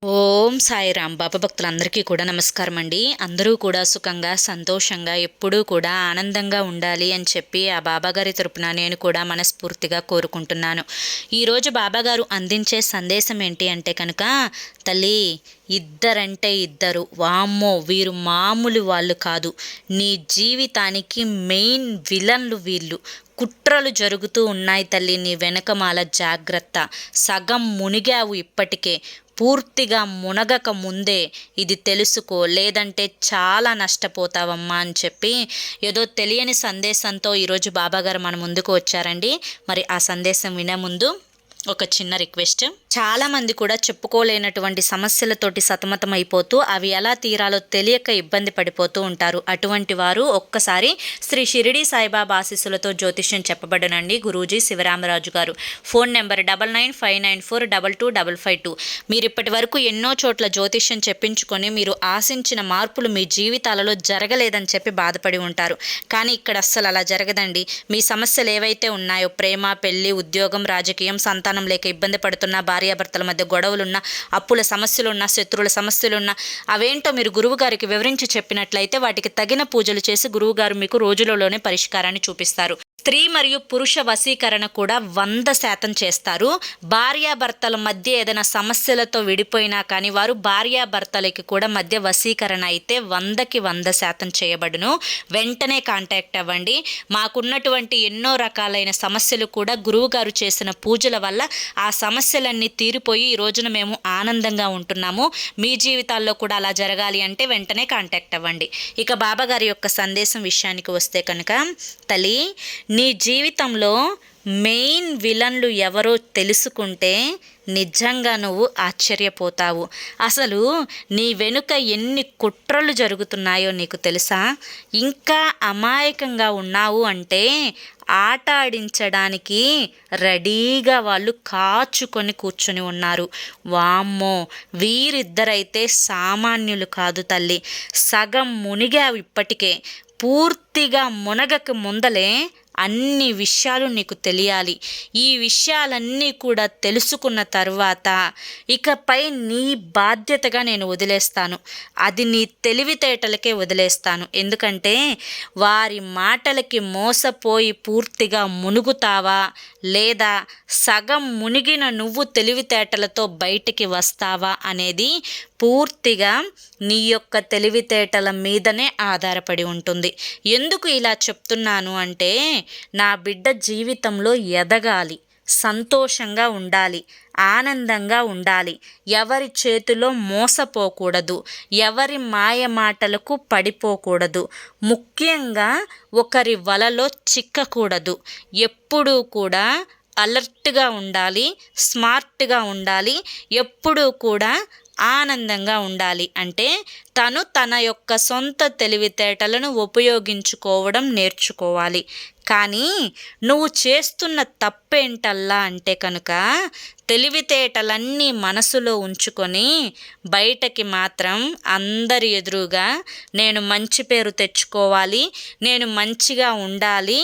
ఓం సాయిరామ్. బాబా భక్తులందరికీ కూడా నమస్కారం అండి. అందరూ కూడా సుఖంగా సంతోషంగా ఎప్పుడూ కూడా ఆనందంగా ఉండాలి అని చెప్పి ఆ బాబాగారి తరపున నేను కూడా మనస్ఫూర్తిగా కోరుకుంటున్నాను. ఈరోజు బాబాగారు అందించే సందేశం ఏంటి అంటే కనుక, తల్లి ఇద్దరంటే ఇద్దరు, వామ్మో వీరు మామూలు వాళ్ళు కాదు, నీ జీవితానికి మెయిన్ విలన్లు వీళ్ళు. కుట్రలు జరుగుతూ ఉన్నాయి తల్లి, నీ వెనకమాల జాగ్రత్త. సగం మునిగావు ఇప్పటికే, పూర్తిగా మునగక ముందే ఇది తెలుసుకో, లేదంటే చాలా నష్టపోతావమ్మా అని చెప్పి ఏదో తెలియని సందేశంతో ఈరోజు బాబాగారు మన ముందుకు వచ్చారండి. మరి ఆ సందేశం వినే ముందు ఒక చిన్న రిక్వెస్ట్. చాలామంది కూడా చెప్పుకోలేనటువంటి సమస్యలతోటి సతమతం అయిపోతూ అవి ఎలా తీరాలో తెలియక ఇబ్బంది పడిపోతూ ఉంటారు. అటువంటి వారు ఒక్కసారి శ్రీ షిరిడి సాయిబాబా ఆశీస్సులతో జ్యోతిష్యం చెప్పబడనండి. గురూజీ శివరామరాజు గారు. Phone number 9959422552. మీరు ఇప్పటి వరకు ఎన్నో చోట్ల జ్యోతిష్యం చెప్పించుకొని మీరు ఆశించిన మార్పులు మీ జీవితాలలో జరగలేదని చెప్పి బాధపడి ఉంటారు. కానీ ఇక్కడ అస్సలు అలా జరగదండి. మీ సమస్యలు ఏవైతే ఉన్నాయో, ప్రేమ, పెళ్లి, ఉద్యోగం, రాజకీయం, సంతానం లేక ఇబ్బంది పడుతున్న, భార్యాభర్తల మధ్య గొడవలున్నా, అప్పుల సమస్యలున్నా, శత్రువుల సమస్యలున్నా, అవేంటో మీరు గురువుగారికి వివరించి చెప్పినట్లయితే వాటికి తగిన పూజలు చేసి గురువుగారు మీకు రోజులలోనే పరిష్కారాన్ని చూపిస్తారు. స్త్రీ మరియు పురుష వశీకరణ కూడా 100% చేస్తారు. భార్యాభర్తల మధ్య ఏదైనా సమస్యలతో విడిపోయినా కానీ వారు భార్యాభర్తలకి కూడా మధ్య వశీకరణ అయితే 100% చేయబడును. వెంటనే కాంటాక్ట్ అవ్వండి. మాకున్నటువంటి ఎన్నో రకాలైన సమస్యలు కూడా గురువుగారు చేసిన పూజల వల్ల ఆ సమస్యలన్నీ తీరిపోయి ఈ రోజున మేము ఆనందంగా ఉంటున్నాము. మీ జీవితాల్లో కూడా అలా జరగాలి అంటే వెంటనే కాంటాక్ట్ అవ్వండి. ఇక బాబాగారి యొక్క సందేశం విషయానికి వస్తే కనుక, తల్లి నీ జీవితంలో మెయిన్ విలన్లు ఎవరో తెలుసుకుంటే నిజంగా నువ్వు ఆశ్చర్యపోతావు. అసలు నీ వెనుక ఎన్ని కుట్రలు జరుగుతున్నాయో నీకు తెలుసా? ఇంకా అమాయకంగా ఉన్నావు అంటే ఆట ఆడించడానికి రెడీగా వాళ్ళు కాచుకొని కూర్చుని ఉన్నారు. వామ్మో వీరిద్దరైతే సామాన్యులు కాదు తల్లి. సగం మునిగావు ఇప్పటికే. పూర్తిగా మునగక ముందలే అన్ని విషయాలు నీకు తెలియాలి. ఈ విషయాలన్నీ కూడా తెలుసుకున్న తర్వాత ఇకపై నీ బాధ్యతగా నేను వదిలేస్తాను. అది నీ తెలివితేటలకే వదిలేస్తాను. ఎందుకంటే వారి మాటలకి మోసపోయి పూర్తిగా మునుగుతావా, లేదా సగం మునిగిన నువ్వు తెలివితేటలతో బయటికి వస్తావా అనేది పూర్తిగా నీ యొక్క తెలివితేటల మీదనే ఆధారపడి ఉంటుంది. ఎందుకు ఇలా చెప్తున్నాను అంటే, నా బిడ్డ జీవితంలో ఎదగాలి, సంతోషంగా ఉండాలి, ఆనందంగా ఉండాలి, ఎవరి చేతిలో మోసపోకూడదు, ఎవరి మాయ మాటలకు పడిపోకూడదు, ముఖ్యంగా ఒకరి వలలో చిక్కకూడదు. ఎప్పుడూ కూడా అలర్ట్గా ఉండాలి, స్మార్ట్గా ఉండాలి, ఎప్పుడూ కూడా ఆనందంగా ఉండాలి. అంటే తను తన యొక్క సొంత తెలివితేటలను ఉపయోగించుకోవడం నేర్చుకోవాలి. కానీ నువ్వు చేస్తున్న తప్పేంటల్లా అంటే కనుక, తెలివితేటలన్నీ మనసులో ఉంచుకొని బయటకి మాత్రం అందరి ఎదురుగా నేను మంచి పేరు తెచ్చుకోవాలి, నేను మంచిగా ఉండాలి,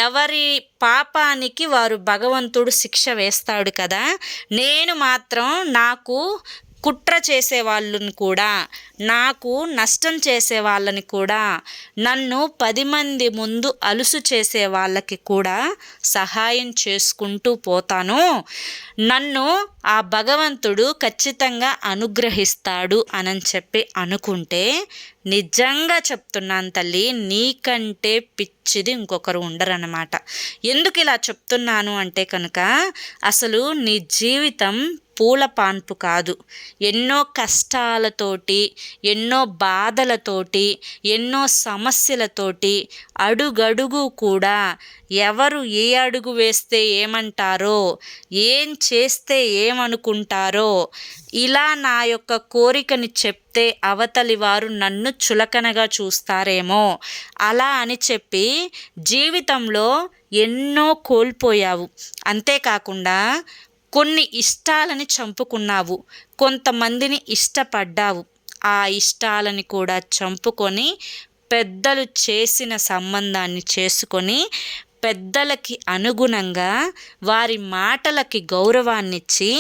ఎవరి పాపానికి వారు భగవంతుడు శిక్ష వేస్తాడు కదా, నేను మాత్రం నాకు కుట్ర చేసే వాళ్ళని కూడా, నాకు నష్టం చేసే వాళ్ళని కూడా, నన్ను 10 మంది ముందు అలుసు చేసే వాళ్ళకి కూడా సహాయం చేసుకుంటూ పోతాను, నన్ను ఆ భగవంతుడు ఖచ్చితంగా అనుగ్రహిస్తాడు అని చెప్పి అనుకుంటే, నిజంగా చెప్తున్నాను తల్లి, నీకంటే పిచ్చిది ఇంకొకరు ఉండరన్నమాట. ఎందుకు ఇలా చెప్తున్నాను అంటే కనుక, అసలు నీ జీవితం పూల పాన్పు కాదు. ఎన్నో కష్టాలతోటి, ఎన్నో బాధలతోటి, ఎన్నో సమస్యలతోటి అడుగడుగు కూడా ఎవరు ఏ అడుగు వేస్తే ఏమంటారో, ఏం చేస్తే ఏమనుకుంటారో, ఇలా నా యొక్క కోరికని చెప్తే అవతలి వారు నన్ను చులకనగా చూస్తారేమో, అలా అని చెప్పి జీవితంలో ఎన్నో కోల్పోయావు. అంతేకాకుండా కొన్ని ఇష్టాలని చంపుకున్నావు, కొంతమందిని ఇష్టపడ్డావు, ఆ ఇష్టాలని కూడా చంపుకొని పెద్దలు చేసిన సంబంధాన్ని చేసుకొని పెద్దలకి అనుగుణంగా వారి మాటలకి గౌరవాన్నిచ్చి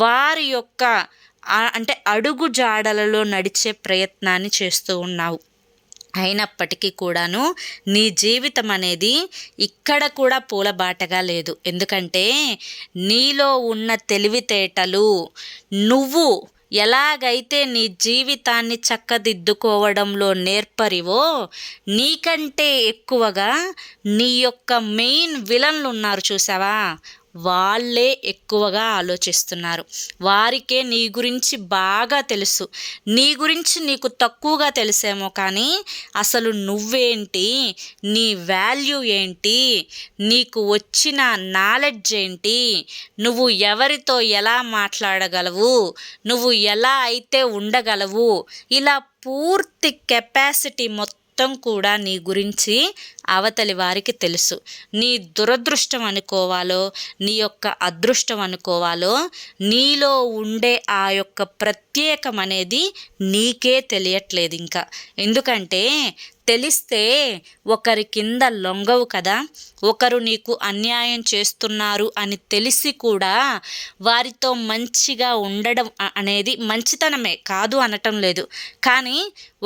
వారి యొక్క అంటే అడుగు జాడలలో నడిచే ప్రయత్నాన్ని చేస్తూ ఉన్నావు. అయినప్పటికీ కూడాను నీ జీవితం అనేది ఇక్కడ కూడా పూలబాటగా లేదు. ఎందుకంటే నీలో ఉన్న తెలివితేటలు, నువ్వు ఎలాగైతే నీ జీవితాన్ని చక్కదిద్దుకోవడంలో నేర్పరివో, నీకంటే ఎక్కువగా నీ యొక్క మెయిన్ విలన్లు ఉన్నారు చూసావా, వాళ్ళే ఎక్కువగా ఆలోచిస్తున్నారు. వారికే నీ గురించి బాగా తెలుసు. నీ గురించి నీకు తక్కువగా తెలిసేమో కానీ అసలు నువ్వేంటి, నీ వాల్యూ ఏంటి, నీకు వచ్చిన నాలెడ్జ్ ఏంటి, నువ్వు ఎవరితో ఎలా మాట్లాడగలవు, నువ్వు ఎలా అయితే ఉండగలవు, ఇలా పూర్తి కెపాసిటీ మొత్తం కూడా నీ గురించి అవతలి వారికి తెలుసు. నీ దురదృష్టం అనుకోవాలో, నీ యొక్క అదృష్టం అనుకోవాలో, నీలో ఉండే ఆ యొక్క ప్రత్యేకం అనేది నీకే తెలియట్లేదు ఇంకా. ఎందుకంటే తెలిస్తే ఒకరి కింద లొంగవు కదా. ఒకరు నీకు అన్యాయం చేస్తున్నారు అని తెలిసి కూడా వారితో మంచిగా ఉండడం అనేది మంచితనమే, కాదు అనటం లేదు. కానీ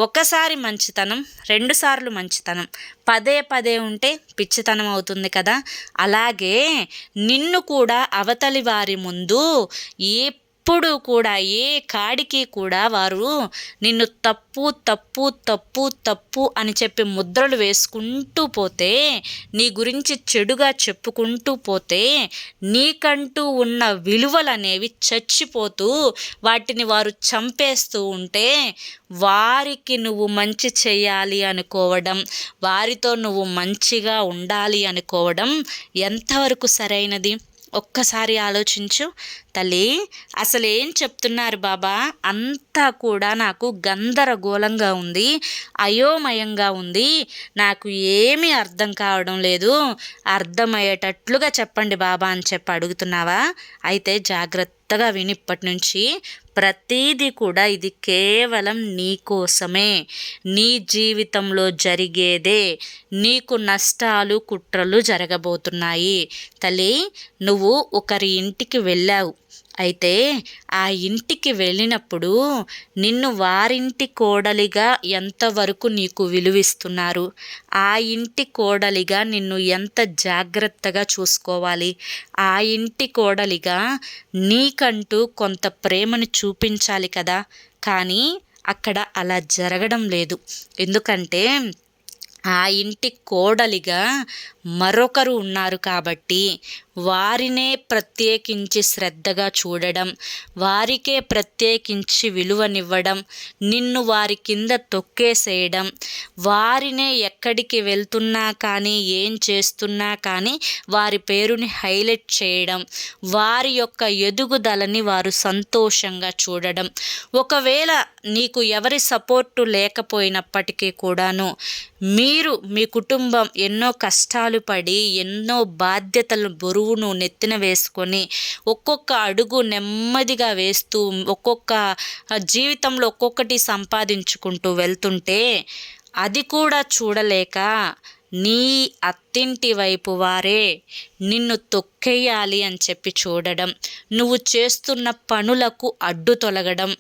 ఒకసారి మంచితనం, రెండుసార్లు మంచితనం, పదే పదే ఉంటే పిచ్చితనం అవుతుంది కదా. అలాగే నిన్ను కూడా అవతలి వారి ముందు ఎప్పుడు కూడా ఏ కాడికి కూడా వారు నిన్ను తప్పు తప్పు తప్పు తప్పు అని చెప్పి ముద్రలు వేసుకుంటూ పోతే, నీ గురించి చెడుగా చెప్పుకుంటూ పోతే, నీకంటూ ఉన్న విలువలు అనేవి చచ్చిపోతూ వాటిని వారు చంపేస్తూ ఉంటే, వారికి నువ్వు మంచి చేయాలి అనుకోవడం, వారితో నువ్వు మంచిగా ఉండాలి అనుకోవడం ఎంతవరకు సరైనది? ఒక్కసారి ఆలోచించు తల్లి. అసలు ఏం చెప్తున్నారు బాబా? అంతా కూడా నాకు గందరగోళంగా ఉంది, అయోమయంగా ఉంది, నాకు ఏమీ అర్థం కావడం లేదు, అర్థమయ్యేటట్లుగా చెప్పండి బాబా అని చెప్పి అడుగుతున్నావా? అయితే జాగ్రత్తగా విని, ఇప్పటి నుంచి ప్రతీది కూడా ఇది కేవలం నీ కోసమే, నీ జీవితంలో జరిగేదే, నీకు నష్టాలు కుట్రలు జరగబోతున్నాయి. తల్లి, నువ్వు ఒకరి ఇంటికి వెళ్ళావు. అయితే ఆ ఇంటికి వెళ్ళినప్పుడు నిన్ను వారింటి కోడలిగా ఎంతవరకు నీకు విలువిస్తున్నారు, ఆ ఇంటి కోడలిగా నిన్ను ఎంత జాగ్రత్తగా చూసుకోవాలి, ఆ ఇంటి కోడలిగా నీకంటూ కొంత ప్రేమను చూపించాలి కదా. కానీ అక్కడ అలా జరగడం లేదు. ఎందుకంటే ఆ ఇంటి కోడలిగా మరొకరు ఉన్నారు కాబట్టి వారినే ప్రత్యేకించి శ్రద్ధగా చూడడం, వారికే ప్రత్యేకించి విలువనివ్వడం, నిన్ను వారి కింద తొక్కేసేయడం, వారినే ఎక్కడికి వెళ్తున్నా కానీ ఏం చేస్తున్నా కానీ వారి పేరుని హైలైట్ చేయడం, వారి యొక్క ఎదుగుదలని వారు సంతోషంగా చూడడం. ఒకవేళ నీకు ఎవరి సపోర్టు లేకపోయినప్పటికీ కూడాను మీ కుటుంబం ఎన్నో కష్టాలు పడి, ఎన్నో బాధ్యతలు బరువును నెత్తిన వేసుకొని ఒక్కొక్క అడుగు నెమ్మదిగా వేస్తూ ఒక్కొక్క జీవితంలో ఒక్కొక్కటి సంపాదించుకుంటూ వెళ్తుంటే అది కూడా చూడలేక నీ అత్తింటి వైపు వారే నిన్ను తొక్కేయాలి అని చెప్పి చూడడం, నువ్వు చేస్తున్న పనులకు అడ్డు తొలగడం,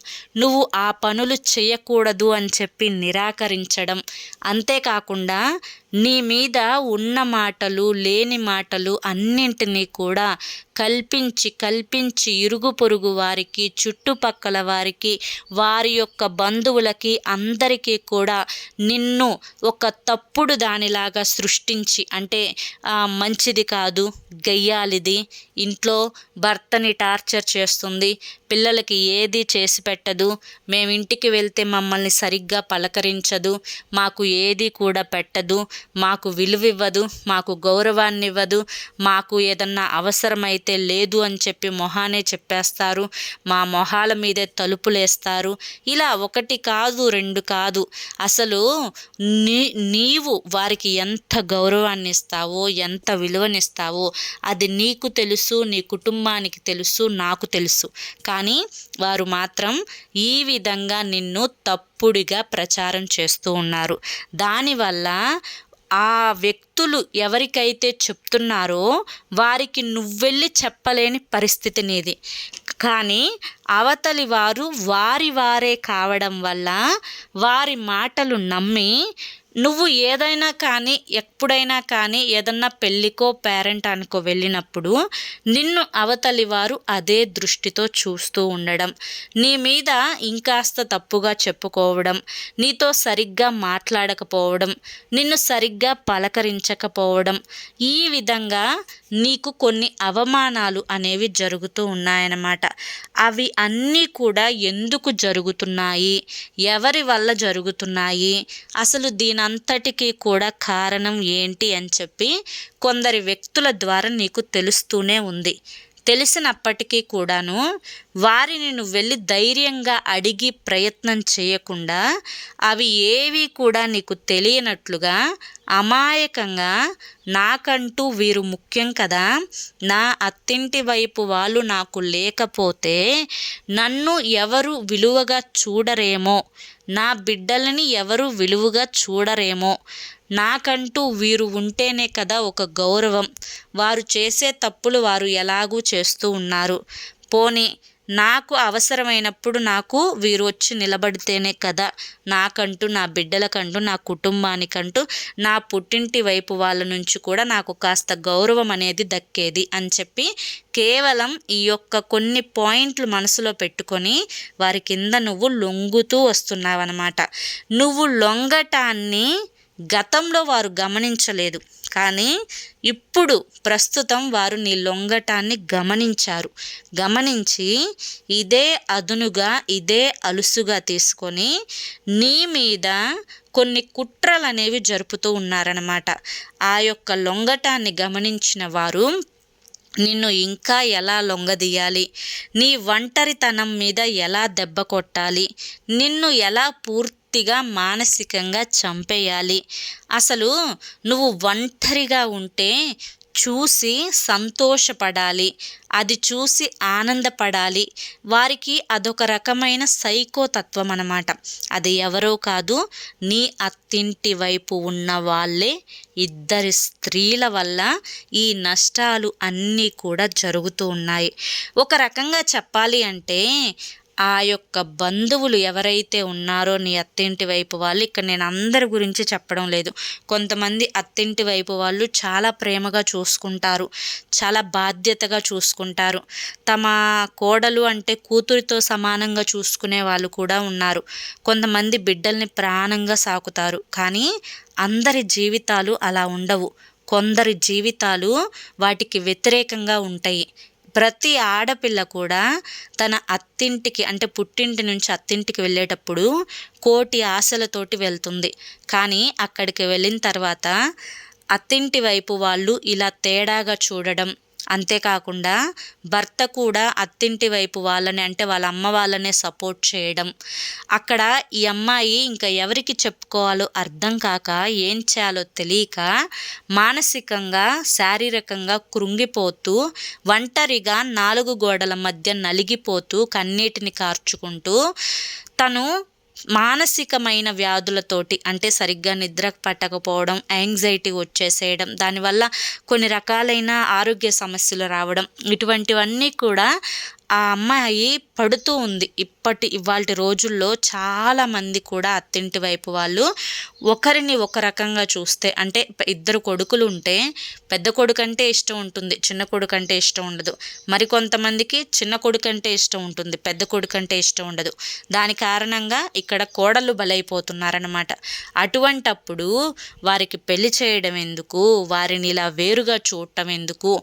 నువ్వు ఆ పనులు చేయకూడదు అని చెప్పి నిరాకరించడం, అంతేకాకుండా నీ మీద ఉన్న మాటలు లేని మాటలు అన్నింటినీ కూడా కల్పించి ఇరుగు పొరుగు వారికి, చుట్టుపక్కల వారికి, వారి యొక్క బంధువులకి అందరికీ కూడా నిన్ను ఒక తప్పుడు దానిలాగా సృష్టించి, అంటే మంచిది కాదు, గయ్యాలిది, ఇంట్లో భర్తని టార్చర్ చేస్తుంది, పిల్లలకి ఏది చేసి పెట్టదు, మేము ఇంటికి వెళ్తే మమ్మల్ని సరిగ్గా పలకరించదు, మాకు ఏది కూడా పెట్టదు, మాకు విలువివ్వదు, మాకు గౌరవాన్ని ఇవ్వదు, మాకు ఏదన్నా అవసరమైతే లేదు అని చెప్పి మొహానే చెప్పేస్తారు, మా మొహాల మీదే తలుపులేస్తారు. ఇలా ఒకటి కాదు, రెండు కాదు, అసలు నీవు వారికి ఎంత గౌరవాన్ని ఇస్తావో, ఎంత విలువనిస్తావో అది నీకు తెలుసు, నీ కుటుంబానికి తెలుసు, నాకు తెలుసు. కానీ వారు మాత్రం ఈ విధంగా నిన్ను తప్పుడుగా ప్రచారం చేస్తూ ఉన్నారు. దానివల్ల ఆ వ్యక్తులు ఎవరికైతే చెప్తున్నారో వారికి నువ్వెళ్ళి చెప్పలేని పరిస్థితి నీది. కానీ అవతలి వారు వారే కావడం వల్ల వారి మాటలు నమ్మి నువ్వు ఏదైనా కానీ ఎప్పుడైనా కానీ ఏదన్నా పెళ్ళికో పేరెంటానికో వెళ్ళినప్పుడు నిన్ను అవతలి వారు అదే దృష్టితో చూస్తూ ఉండడం, నీ మీద ఇంకాస్త తప్పుగా చెప్పుకోవడం, నీతో సరిగ్గా మాట్లాడకపోవడం, నిన్ను సరిగ్గా పలకరించకపోవడం, ఈ విధంగా నీకు కొన్ని అవమానాలు అనేవి జరుగుతూ ఉన్నాయన్నమాట. అవి అన్నీ కూడా ఎందుకు జరుగుతున్నాయి, ఎవరి వల్ల జరుగుతున్నాయి, అసలు దీనంతటికీ కూడా కారణం ఏంటి అని చెప్పి కొందరి వ్యక్తుల ద్వారా నీకు తెలుస్తూనే ఉంది. తెలిసినప్పటికీ కూడాను వారిని నువ్వు వెళ్ళి ధైర్యంగా అడిగి ప్రయత్నం చేయకుండా అవి ఏవి కూడా నీకు తెలియనట్లుగా అమాయకంగా నాకంటూ వీరు ముఖ్యం కదా, నా అత్తింటి వైపు వాళ్ళు నాకు లేకపోతే నన్ను ఎవరు విలువగా చూడరేమో, నా బిడ్డలని ఎవరు విలువగా చూడరేమో, నాకంటూ వీరు ఉంటేనే కదా ఒక గౌరవం, వారు చేసే తప్పులు వారు ఎలాగూ చేస్తూ ఉన్నారు, పోనీ నాకు అవసరమైనప్పుడు నాకు వీరు వచ్చి నిలబడితేనే కదా నాకంటూ, నా బిడ్డలకంటూ, నా కుటుంబానికంటూ, నా పుట్టింటి వైపు వాళ్ళ నుంచి కూడా నాకు కాస్త గౌరవం అనేది దక్కేది అని చెప్పి కేవలం ఈ యొక్క కొన్ని పాయింట్లు మనసులో పెట్టుకొని వారి కింద నువ్వు లొంగుతూ వస్తున్నావన్నమాట. నువ్వు లొంగటాన్ని గతంలో వారు గమనించలేదు, కానీ ఇప్పుడు ప్రస్తుతం వారు నీ లొంగటాన్ని గమనించి ఇదే అదునుగా, ఇదే అలుసుగా తీసుకొని నీ మీద కొన్ని కుట్రలు అనేవి జరుపుతూ ఉన్నారన్నమాట. ఆ యొక్క లొంగటాన్ని గమనించిన వారు నిన్ను ఇంకా ఎలా లొంగదీయాలి, నీ ఒంటరితనం మీద ఎలా దెబ్బ కొట్టాలి, నిన్ను ఎలా పూర్తిగా మానసికంగా చంపేయాలి, అసలు నువ్వు ఒంటరిగా ఉంటే చూసి సంతోషపడాలి, అది చూసి ఆనందపడాలి. వారికి అదొక రకమైన సైకోతత్వం అన్నమాట. అది ఎవరో కాదు, నీ అత్తింటి వైపు ఉన్న వాళ్ళే. ఇద్దరి స్త్రీల వల్ల ఈ నష్టాలు అన్నీ కూడా జరుగుతూ ఉన్నాయి. ఒక రకంగా చెప్పాలి అంటే ఆ యొక్క బంధువులు ఎవరైతే ఉన్నారో నీ అత్తింటి వైపు వాళ్ళు, ఇక్కడ నేను అందరి గురించి చెప్పడం లేదు, కొంతమంది అత్తింటి వైపు వాళ్ళు చాలా ప్రేమగా చూసుకుంటారు, చాలా బాధ్యతగా చూసుకుంటారు, తమ కోడలు అంటే కూతురితో సమానంగా చూసుకునే వాళ్ళు కూడా ఉన్నారు, కొంతమంది బిడ్డల్ని ప్రాణంగా సాకుతారు. కానీ అందరి జీవితాలు అలా ఉండవు, కొందరి జీవితాలు వాటికి వ్యతిరేకంగా ఉంటాయి. ప్రతి ఆడపిల్ల కూడా తన అత్తింటికి అంటే పుట్టింటి నుంచి అత్తింటికి వెళ్ళేటప్పుడు కోటి ఆశలతోటి వెళ్తుంది. కానీ అక్కడికి వెళ్ళిన తర్వాత అత్తింటి వైపు వాళ్ళు ఇలా తేడాగా చూడడం, అంతేకాకుండా భర్త కూడా అత్తింటి వైపు వాళ్ళని అంటే వాళ్ళ అమ్మ వాళ్ళనే సపోర్ట్ చేయడం, అక్కడ ఈ అమ్మాయి ఇంకా ఎవరికి చెప్పుకోవాలో అర్థం కాక ఏం చేయాలో తెలియక మానసికంగా శారీరకంగా కృంగిపోతూ ఒంటరిగా నాలుగు గోడల మధ్య నలిగిపోతూ కన్నీటిని కార్చుకుంటూ తను మానసికమైన వ్యాధులతోటి అంటే సరిగ్గా నిద్ర పట్టకపోవడం, యాంగ్జైటీ వచ్చేసేయడం, దానివల్ల కొన్ని రకాలైన ఆరోగ్య సమస్యలు రావడం, ఇటువంటివన్నీ కూడా ఆ అమ్మాయి పడుతూ ఉంది. ఇవాల్టి రోజుల్లో చాలామంది కూడా అత్తింటి వైపు వాళ్ళు ఒకరిని ఒక రకంగా చూస్తే, అంటే ఇద్దరు కొడుకులు ఉంటే పెద్ద కొడుకు అంటే ఇష్టం ఉంటుంది, చిన్న కొడుకు అంటే ఇష్టం ఉండదు. మరికొంతమందికి చిన్న కొడుకు అంటే ఇష్టం ఉంటుంది, పెద్ద కొడుకు అంటే ఇష్టం ఉండదు. దాని కారణంగా ఇక్కడ కోడళ్ళు బలైపోతున్నారన్నమాట. అటువంటప్పుడు వారికి పెళ్లి చేయడం ఎందుకు, వారిని ఇలా వేరుగా చూడటం ఎందుకు,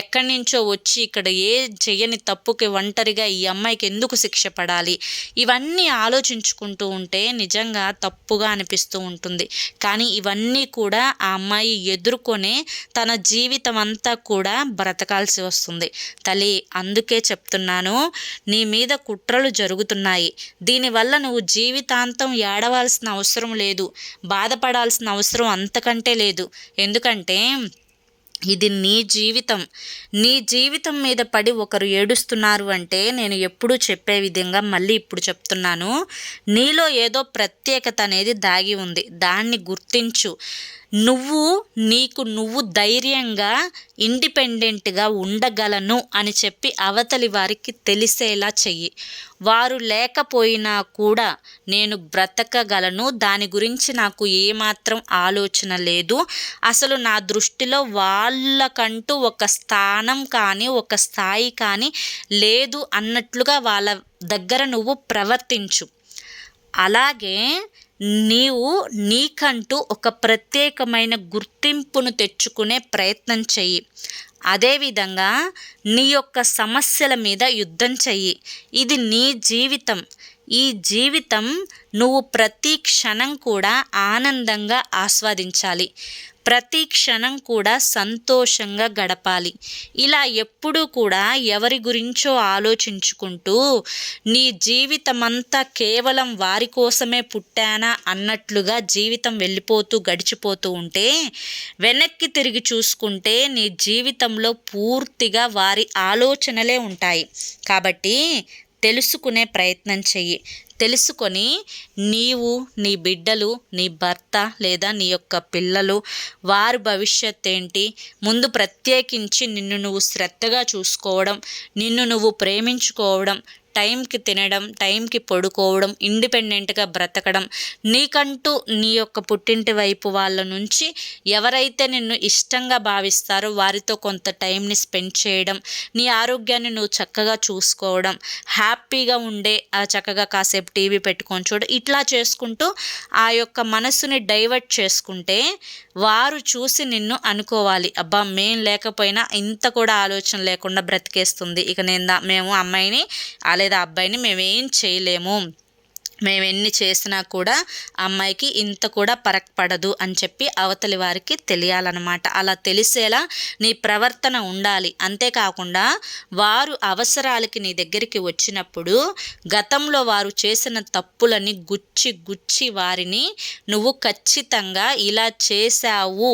ఎక్కడి నుంచో వచ్చి ఇక్కడ ఏ చెయ్యని తప్పుకి ఒంటరిగా ఈ అమ్మాయికి ఎందుకు శిక్ష పడాలి, ఇవన్నీ ఆలోచించుకుంటూ ఉంటే నిజంగా తప్పుగా అనిపిస్తూ ఉంటుంది. కానీ ఇవన్నీ కూడా ఆ అమ్మాయి ఎదుర్కొనే తన జీవితం అంతా కూడా బ్రతకాల్సి వస్తుంది. తల్లి, అందుకే చెప్తున్నాను, నీ మీద కుట్రలు జరుగుతున్నాయి. దీనివల్ల నువ్వు జీవితాంతం ఏడవాల్సిన అవసరం లేదు, బాధపడాల్సిన అవసరం అంతకంటే లేదు. ఎందుకంటే ఇది నీ జీవితం. నీ జీవితం మీద పడి ఒకరు ఏడుస్తున్నారు అంటే నేను ఎప్పుడూ చెప్పే విధంగా మళ్ళీ ఇప్పుడు చెప్తున్నాను, నీలో ఏదో ప్రత్యేకత అనేది దాగి ఉంది, దాన్ని గుర్తించు. నువ్వు నువ్వు ధైర్యంగా ఇండిపెండెంట్గా ఉండగలను అని చెప్పి అవతలి వారికి తెలిసేలా చెయ్యి. వారు లేకపోయినా కూడా నేను బ్రతకగలను, దాని గురించి నాకు ఏమాత్రం ఆలోచన లేదు, అసలు నా దృష్టిలో వాళ్ళకంటూ ఒక స్థానం కానీ ఒక స్థాయి కానీ లేదు అన్నట్లుగా వాళ్ళ దగ్గర నువ్వు ప్రవర్తించు. అలాగే నీకంటూ ఒక ప్రత్యేకమైన గుర్తింపును తెచ్చుకునే ప్రయత్నం చెయ్యి. అదేవిధంగా నీ యొక్క సమస్యల మీద యుద్ధం చెయ్యి. ఇది నీ జీవితం. ఈ జీవితం నువ్వు ప్రతి క్షణం కూడా ఆనందంగా ఆస్వాదించాలి, ప్రతి క్షణం కూడా సంతోషంగా గడపాలి. ఇలా ఎప్పుడూ కూడా ఎవరి గురించో ఆలోచించుకుంటూ నీ జీవితమంతా కేవలం వారి కోసమే పుట్టానా అన్నట్లుగా జీవితం గడిచిపోతూ ఉంటే, వెనక్కి తిరిగి చూసుకుంటే నీ జీవితంలో పూర్తిగా వారి ఆలోచనలే ఉంటాయి. కాబట్టి తెలుసుకునే ప్రయత్నం చెయ్యి. తెలుసుకొని నీవు, నీ బిడ్డలు, నీ భర్త లేదా నీ యొక్క పిల్లలు, వారి భవిష్యత్ ఏంటి, ముందు ప్రత్యేకించి నిన్ను నువ్వు శ్రద్ధగా చూసుకోవడం, నిన్ను నువ్వు ప్రేమించుకోవడం, టైంకి తినడం, టైంకి పడుకోవడం, ఇండిపెండెంట్గా బ్రతకడం, నీకంటూ నీ యొక్క పుట్టింటి వైపు వాళ్ళ నుంచి ఎవరైతే నిన్ను ఇష్టంగా భావిస్తారో వారితో కొంత టైంని స్పెండ్ చేయడం, నీ ఆరోగ్యాన్ని నువ్వు చక్కగా చూసుకోవడం, హ్యాపీగా ఉండే చక్కగా కాసేపు టీవీ పెట్టుకొని చూడ, ఇట్లా చేసుకుంటూ ఆ యొక్క మనసుని డైవర్ట్ చేసుకుంటే వారు చూసి నిన్ను అనుకోవాలి, అబ్బా మేం లేకపోయినా ఇంత కూడా ఆలోచన లేకుండా బ్రతికేస్తుంది, ఇక మేము అమ్మాయిని లేదా అబ్బాయిని మేమేం చేయలేము, మేమెన్ని చేసినా కూడా అమ్మాయికి ఇంత కూడా పడదు అని చెప్పి అవతలి వారికి తెలియాలన్నమాట. అలా తెలిసేలా నీ ప్రవర్తన ఉండాలి. అంతేకాకుండా వారు అవసరాలకి నీ దగ్గరికి వచ్చినప్పుడు గతంలో వారు చేసిన తప్పులని గుచ్చి వారిని నువ్వు ఖచ్చితంగా ఇలా చేశావు,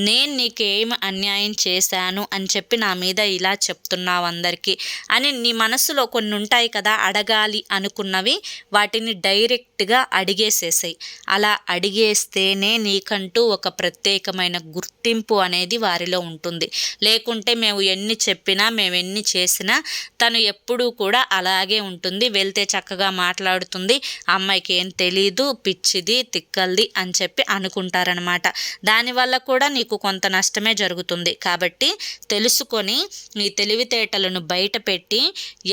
నేను నీకేం అన్యాయం చేశాను అని చెప్పి నా మీద ఇలా చెప్తున్నావు అందరికీ అని నీ మనసులో కొన్ని ఉంటాయి కదా, అడగాలి అనుకున్నవి, వాటిని డైరెక్ట్గా అడిగేసేసాయి. అలా అడిగేస్తేనే నీకంటూ ఒక ప్రత్యేకమైన గుర్తింపు అనేది వారిలో ఉంటుంది. లేకుంటే మేము ఎన్ని చెప్పినా, మేము ఎన్ని చేసినా తను ఎప్పుడూ కూడా అలాగే ఉంటుంది, వెళ్తే చక్కగా మాట్లాడుతుంది, అమ్మాయికి ఏం తెలీదు, పిచ్చిది, తిక్కల్ది అని చెప్పి అనుకుంటారనమాట. దానివల్ల కూడా నీకు కొంత నష్టమే జరుగుతుంది. కాబట్టి తెలుసుకొని నీ తెలివితేటలను బయట పెట్టి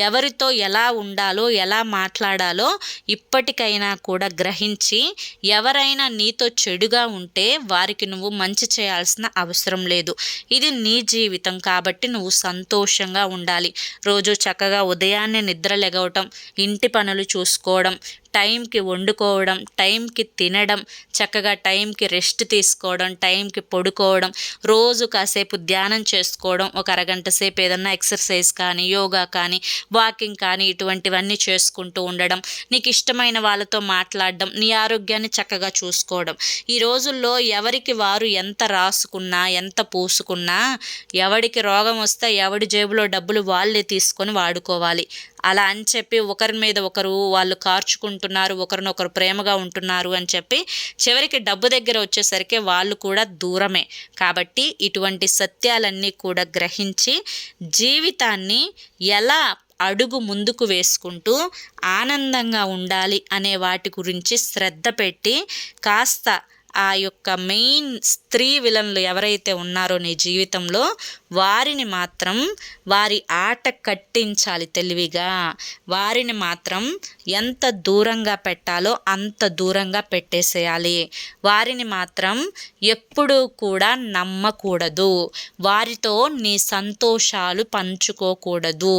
ఎవరితో ఎలా ఉండాలో, ఎలా మాట్లాడాలో ఇప్పటికైనా కూడా గ్రహించి, ఎవరైనా నీతో చెడుగా ఉంటే వారికి నువ్వు మంచి చేయాల్సిన అవసరం లేదు. ఇది నీ జీవితం కాబట్టి నువ్వు సంతోషంగా ఉండాలి. రోజు చక్కగా ఉదయాన్నే నిద్ర లెగవటం, ఇంటి పనులు చూసుకోవడం, టైంకి వండుకోవడం, టైంకి తినడం, చక్కగా టైంకి రెస్ట్ తీసుకోవడం, టైంకి పడుకోవడం, రోజు కాసేపు ధ్యానం చేసుకోవడం, ఒక అరగంట సేపు ఏదన్నా ఎక్సర్సైజ్ కానీ, యోగా కానీ, వాకింగ్ కానీ, ఇటువంటివన్నీ చేసుకుంటూ ఉండడం, నీకు ఇష్టమైన వాళ్ళతో మాట్లాడడం, నీ ఆరోగ్యాన్ని చక్కగా చూసుకోవడం. ఈ రోజుల్లో ఎవరికి వారు ఎంత రాసుకున్నా, ఎంత పూసుకున్నా, ఎవడికి రోగం వస్తే ఎవడి జేబులో డబ్బులు వాళ్ళే తీసుకొని వాడుకోవాలి. అలా అని చెప్పి ఒకరి మీద ఒకరు వాళ్ళు కార్చుకుంటున్నారు, ఒకరినొకరు ప్రేమగా ఉంటున్నారు అని చెప్పి చివరికి డబ్బు దగ్గర వచ్చేసరికి వాళ్ళు కూడా దూరమే. కాబట్టి ఇటువంటి సత్యాలన్నీ కూడా గ్రహించి జీవితాన్ని ఎలా అడుగు ముందుకు వేసుకుంటూ ఆనందంగా ఉండాలి అనే వాటి గురించి శ్రద్ధ పెట్టి కాస్త ఆ యొక్క మెయిన్ స్త్రీ విలన్లు ఎవరైతే ఉన్నారో నీ జీవితంలో వారిని మాత్రం వారి ఆట కట్టించాలి తెలివిగా. వారిని మాత్రం ఎంత దూరంగా పెట్టాలో అంత దూరంగా పెట్టేసేయాలి. వారిని మాత్రం ఎప్పుడూ కూడా నమ్మకూడదు. వారితో నీ సంతోషాలు పంచుకోకూడదు,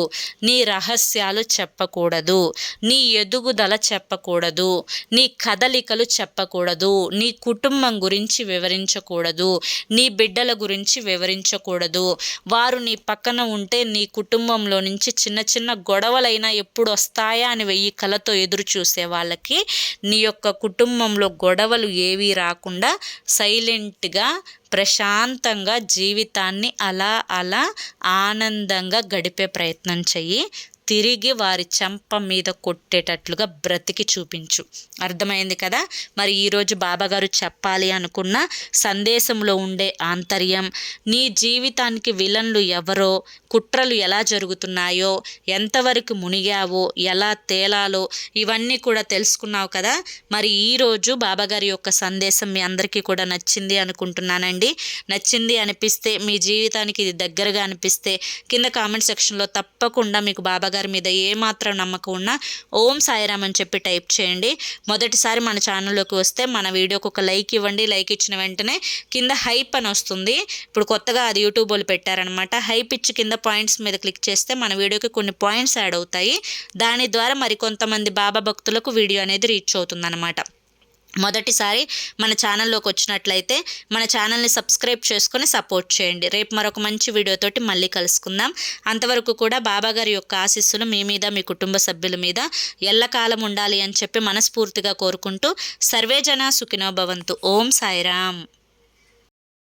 నీ రహస్యాలు చెప్పకూడదు, నీ ఎదుగుదల చెప్పకూడదు, నీ కదలికలు చెప్పకూడదు, నీ కుటుంబం గురించి వివరించకూడదు, నీ బిడ్డల గురించి వివరించకూడదు. వారు నీ పక్కన ఉంటే నీ కుటుంబంలో నుంచి చిన్న చిన్న గొడవలైనా ఎప్పుడు వస్తాయా అని 1000 కళ్ళతో ఎదురు చూసే వాళ్ళకి నీ యొక్క కుటుంబంలో గొడవలు ఏవీ రాకుండా సైలెంట్గా ప్రశాంతంగా జీవితాన్ని అలా ఆనందంగా గడిపే ప్రయత్నం చెయ్యి. తిరిగి వారి చెంప మీద కొట్టేటట్లుగా బ్రతికి చూపించు. అర్థమైంది కదా? మరి ఈరోజు బాబాగారు చెప్పాలి అనుకున్న సందేశంలో ఉండే ఆంతర్యం, నీ జీవితానికి విలన్లు ఎవరో, కుట్రలు ఎలా జరుగుతున్నాయో, ఎంతవరకు మునిగావో, ఎలా తేలాలో, ఇవన్నీ కూడా తెలుసుకున్నావు కదా. మరి ఈరోజు బాబాగారి యొక్క సందేశం మీ అందరికీ కూడా నచ్చింది అనుకుంటున్నానండి. నచ్చింది అనిపిస్తే, మీ జీవితానికి ఇది దగ్గరగా అనిపిస్తే కింద కామెంట్ సెక్షన్లో తప్పకుండా మీకు బాబాగారి మీద ఏమాత్రం నమ్మకం ఉన్నా ఓం సాయిరామ్ అని చెప్పి టైప్ చేయండి. మొదటిసారి మన ఛానల్లోకి వస్తే మన వీడియోకి ఒక లైక్ ఇవ్వండి. లైక్ ఇచ్చిన వెంటనే కింద హైప్ అని వస్తుంది. ఇప్పుడు కొత్తగా అది యూట్యూబ్ వాళ్ళు పెట్టారనమాట. హైప్ ఇచ్చి కింద పాయింట్స్ మీద క్లిక్ చేస్తే మన వీడియోకి కొన్ని పాయింట్స్ యాడ్ అవుతాయి. దాని ద్వారా మరి కొంతమంది బాబా భక్తులకు వీడియో అనేది రీచ్ అవుతుందన్నమాట. మొదటిసారి మన ఛానల్లోకి వచ్చినట్లయితే మన ఛానల్ని సబ్స్క్రైబ్ చేసుకొని సపోర్ట్ చేయండి. రేపు మరొక మంచి వీడియోతోటి మళ్ళీ కలుసుకుందాం. అంతవరకు కూడా బాబాగారి యొక్క ఆశీస్సులు మీ మీద, మీ కుటుంబ సభ్యుల మీద ఎల్లకాలం ఉండాలి అని చెప్పి మనస్ఫూర్తిగా కోరుకుంటూ సర్వే జన సుఖినో భవంతు. ఓం సాయిరామ్.